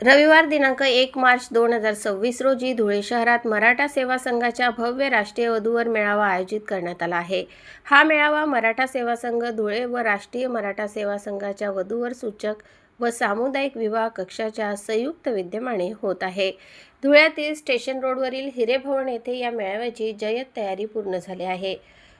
रविवार दिनांक 1 मार्च 2026 रोजी धुळे शहरात मराठा सेवा संघाच्या भव्य राष्ट्रीय वधूवर मेळावा आयोजित करण्यात आला आहे। हा मेळावा मराठा सेवा संघ धुळे व राष्ट्रीय मराठा सेवा संघाच्या वधूवर सूचक व सामुदायिक विवाह कक्षाच्या संयुक्त विद्यमाने होत आहे। धुळ्यातील स्टेशन रोडवरील हिरेभवन येथे या मेळाव्याची जय्यत तयारी पूर्ण झाली आहे।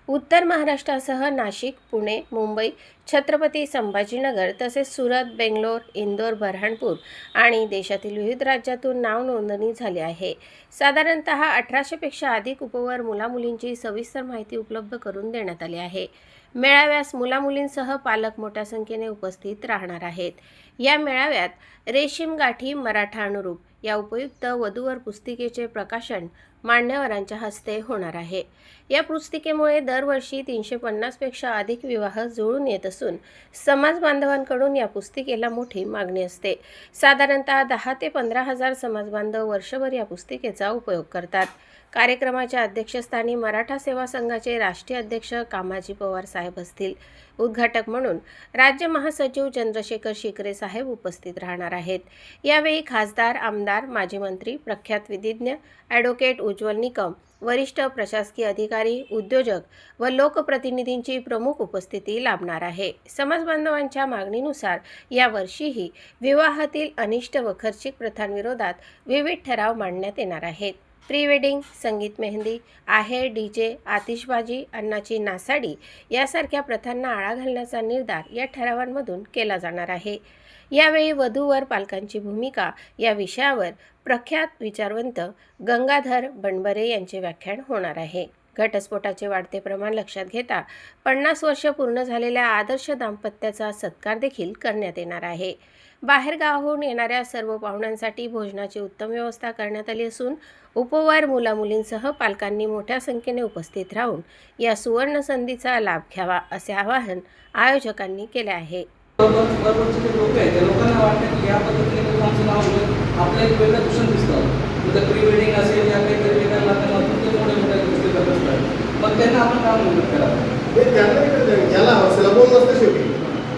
उत्तर महाराष्ट्रासह नाशिक, पुणे, मुंबई, छत्रपती संभाजीनगर तसेच सुरत, बेंगलोर, इंदोर, बऱ्हाणपूर आणि देशातील विविध राज्यातून नाव नोंदणी झाली आहे। साधारणतः 1800 पेक्षा अधिक उपवर मुलामुलींची सविस्तर माहिती उपलब्ध करून देण्यात आली आहे। मेळाव्यास मुलामुलींसह पालक मोठ्या संख्येने उपस्थित राहणार आहेत। या मेळाव्यात रेशीम गाठी मराठा अनुरूप या उपयुक्त वधूवर पुस्तिकेचे प्रकाशन मान्यवरांच्या हस्ते होणार आहे। या पुस्तिकेमुळे दरवर्षी 350 पेक्षा अधिक विवाह जुळून येत असून समाज बांधवांकडून या पुस्तिकेला मोठी मागणी असते। साधारणतः 10 ते 15 हजार समाज बांधव वर्षभर या पुस्तिकेचा उपयोग करतात। कार्यक्रमाच्या अध्यक्षस्थानी मराठा सेवा संघाचे राष्ट्रीय अध्यक्ष कामाजी पवार साहेब असतील। उद्घाटक म्हणून राज्य महासचिव चंद्रशेखर शिकरे साहेब उपस्थित राहणार आहेत। यावेळी खासदार, आमदार, माजी मंत्री, प्रख्यात विधिज्ञ, ॲडव्होकेट उज्ज्वल निकम, वरिष्ठ प्रशासकीय अधिकारी, उद्योजक व लोकप्रतिनिधींची प्रमुख उपस्थिती लाभणार आहे। समाज बांधवांच्या मागणीनुसार यावर्षीही विवाहातील अनिष्ट व खर्चिक प्रथांविरोधात विविध ठराव मांडण्यात येणार आहेत। प्री वेडिंग, संगीत मेहंदी, आहेर, डीजे, आतिषबाजी, अन्नाची नासाडी यासारख्या प्रथांना आळा घालण्याचा निर्धार या ठरावांमधून केला जाणार आहे। यावेळी वधूवर पालकांची भूमिका या विषयावर प्रख्यात विचारवंत गंगाधर बनबरे यांचे व्याख्यान होणार आहे। घटस्फोटाचे वाढते प्रमाण लक्षात घेता 50 वर्ष पूर्ण झालेल्या आदर्श दाम्पत्याचा सत्कार देखील करण्यात येणार आहे। बाहेरगावाहून येणाऱ्या सर्व पाहुण्यांसाठी भोजनाची उत्तम व्यवस्था करण्यात आली असून उपवर मुलामुलींसह पालकांनी मोठ्या संख्येने उपस्थित राहून या सुवर्ण संधीचा लाभ घ्यावा असे आवाहन आयोजकांनी केले आहे। लोकांना वाटतं की या पद्धतीने आमचं नाव आपलं एक वेगळं दूषण दिसतं। प्री वेडिंग असेल या काहीतरी वेगळ्या माध्यमातून मोठ्या मोठ्या गोष्टी करत असतात। मग त्यांना आपण काम मदत करावं, ज्याला हौसला बोल नसतं शेवटी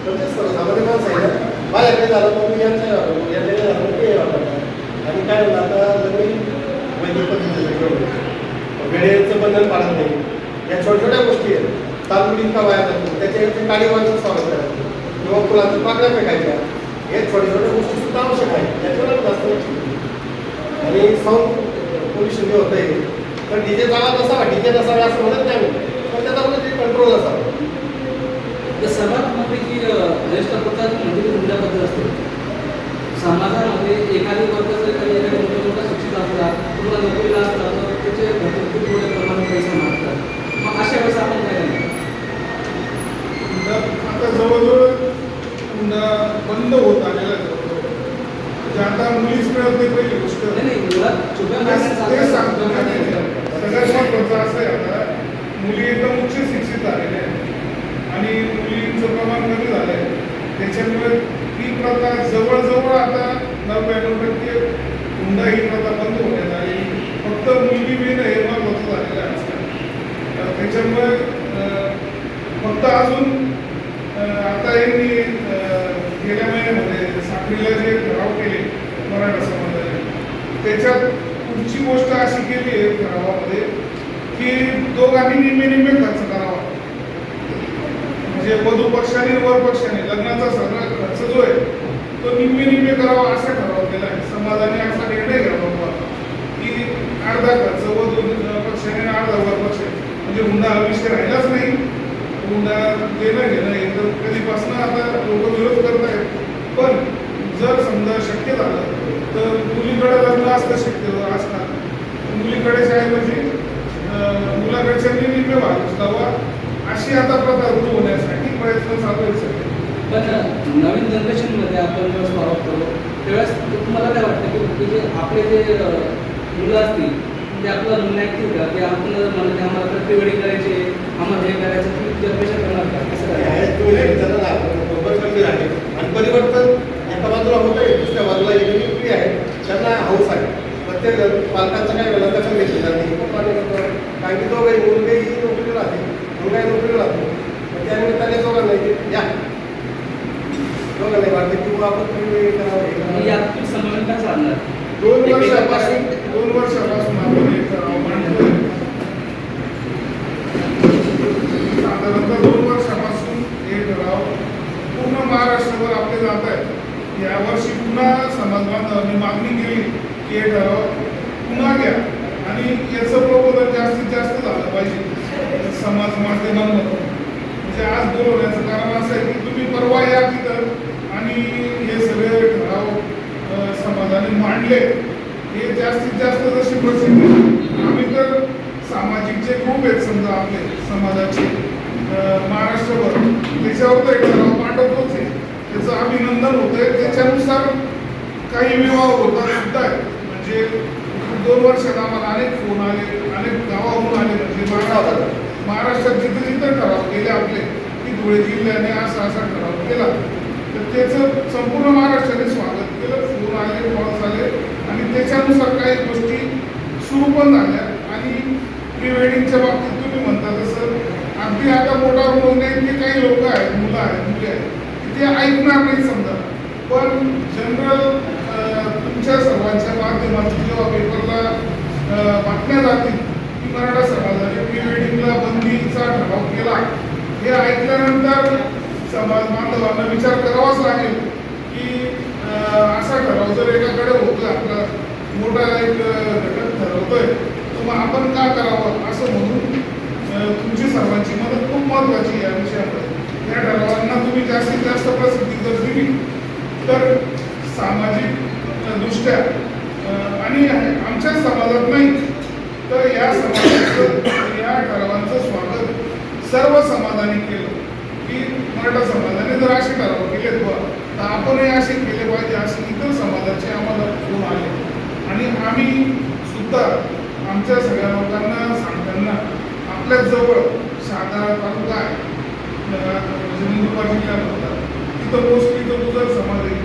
सर्वसामान्य माणसं आहे माझ्याकडे झालं तर मी आणि काय होतं आता नवीन वैद्यक पद्धतीचं वेळेचं बंधन पाळत नाही। या छोट्या छोट्या गोष्टी आहेत, तांदूळ इतका वाया जातो त्याच्या काडीवाचं स्वागत करायचं किंवा फुलाचं पाकळ्या फेकायच्या, हे छोट्या छोट्या गोष्टी सुद्धा आवश्यक आहे। याच्यावर जास्त आणि साऊंड पोल्युशन जे होतं आहे तर डीजे चांगला नसावा, डीजे नसावे असं म्हणत नाही, पण त्याच्यामध्ये कंट्रोल असावा। समाजामध्ये जी ज्येष्ठ प्रकार म्हणजे तुमच्या पद्धत असते समाजामध्ये एखादी वर्ग जर एखाद्या मोठा शिक्षित असला तुम्हाला नोकरीला असला तर त्याचे खूप मोठ्या प्रमाणात पैसा मागतात। मग अशा वेळेस आपण काय करणार? आता जवळजवळ बंद होत आलेला म्हणजे आता मुलीच मिळत नाही पहिली गोष्ट ते सांगतो ना। सगळ्यात महत्त्वाचं असं आहे आता मुली एकदम उच्च शिक्षित झालेल्या आहेत आणि मुलींचं प्रमाण कमी झालं आहे। त्याच्यामुळे ही प्रथा जवळजवळ आता 99% हुंडा ही प्रथा बंद होण्यात आली। फक्त मुलगी मिळणं हे महत्त्वाचं झालेलं आहे आजकाल। त्याच्यामुळे फक्त अजून आता यांनी गेल्या महिन्यामध्ये साखळीला जे ठराव केले मराठा समाजाने त्याच्यात पुढची गोष्ट अशी केली आहे ठरावामध्ये की दोघांनी निम्मे खर्च करावा, म्हणजे वधू पक्षाने वर पक्षाने लग्नाचा सगळा खर्च जो आहे तो निम्मे करावा असा ठराव केला आहे। समाजाने असा निर्णय घ्यावा की अर्धा खर्च वधू पक्षाने अर्धा वर पक्षाने, म्हणजे हुंडा हा विषय राहिलाच नाही। हुंडा देणं घेणं एकदम कधीपासून आता लोक विरोध करत आहेत, पण जर समजा शक्य झालं तर मुलीकडे लग्न असतं शक्य असणार मुलीकडे ऐवजी मुलाकडच्या निम्मे भाग उचलावा अशी आता प्रथा सुरू होण्यासाठी प्रयत्न चालू आहेत। पण नवीन जनरेशनमध्ये आपण जेव्हा फॉलो करतो त्यावेळेस तुम्हाला काय वाटतं की जे आपले जे मुलं असतील ते आपलं म्हणणं ऐकतील का की आपण म्हणलं की आम्हाला प्री वेडिंग करायचे, आम्हाला हे करायचं, तुम्ही जनरेशन करणार का? कसं आहे आणि परिवर्तन एका बाजूला होत आहे, दुसऱ्या बाजूला एक पिढी आहे त्यांना हौस आहे। प्रत्येक पालकांचा काय वेळा दखल घेतली जाते, कारण की दोघंही मुलगी नोकरीला राहते, मुलगाही नोकरीला राहतो, त्यानिमित्ताने दोघांना या दोघांना वाटतं की आपण यात समानता साधारणतः 2 वर्षापासून हे ठराव पूर्ण महाराष्ट्रभर आपले जात आहेत. यावर्षी पुन्हा समाज बांधवांनी मागणी केली की हे ठराव पुन्हा घ्या आणि याचं प्रबोधन जास्तीत जास्त झालं पाहिजे समाज माध्यमांमधून. म्हणजे आज बोलवण्याचं कारण असं आहे की तुम्ही परवा या तिथं आणि हे सगळे ठराव समाजाने मांडले. हे जास्तीत जास्त जशी प्रसिद्धी आम्ही तर सामाजिक जे ग्रुप आहेत समजा आपले समाजाचे महाराष्ट्रभर त्याच्यावर तर एक ठराव पाठवतोच आहे. त्याचं अभिनंदन होत आहे. त्याच्यानुसार काही विवाह होतात सुद्धा आहेत. म्हणजे 2 वर्षात आम्हाला अनेक फोन आले, अनेक गावाहून आले. म्हणजे महाराष्ट्रात जिथं जिथं ठराव केले आपले की धुळे जिल्ह्याने असा ठराव केला तर त्याचं संपूर्ण महाराष्ट्राने स्वागत केलं. फोन आले, कॉल्स आले आणि त्याच्यानुसार काही गोष्टी सुरू पण झाल्या. आणि प्री वेडिंगच्या बाबतीत तुम्ही म्हणता तसं अगदी आता मोठा होण्याचे काही लोक आहेत, मुलं आहेत, मुली आहेत, ते ऐकणार नाही समजा. पण जनरल तुमच्या सर्वांच्या माध्यमातून जेव्हा पेपरला बातम्या जातील की मराठा समाजाने प्री वेडिंगला बंदीचा ठराव केला, हे ऐकल्यानंतर समाज बांधवांना विचार करावाच लागेल की असा ठराव जर एकाकडे होतोय, आपला मोठा एक घटक ठरवतोय, तर मग आपण का करावं असं म्हणून तुमची सर्वांची मदत खूप महत्त्वाची या विषयावर. या ठरावांना तुम्ही जास्तीत जास्त प्रसिद्धी जर दिली तर सामाजिक दृष्ट्या आणि आमच्या समाजात नाही तर या समाजाचं या ठरावांचं स्वागत सर्व समाजाने केलं की मराठा समाजाने जर असे ठराव केलेत बा तर आपणही असे केले पाहिजे असे इतर समाजाचे आम्हाला फोन आले. आणि आम्ही सुद्धा आमच्या सगळ्या लोकांना सांगताना आपल्या जवळ सातारा तालुका आहे, नंदुरबार जिल्ह्यात होता, तिथं मोस्टली तो गुजर समाज आहे.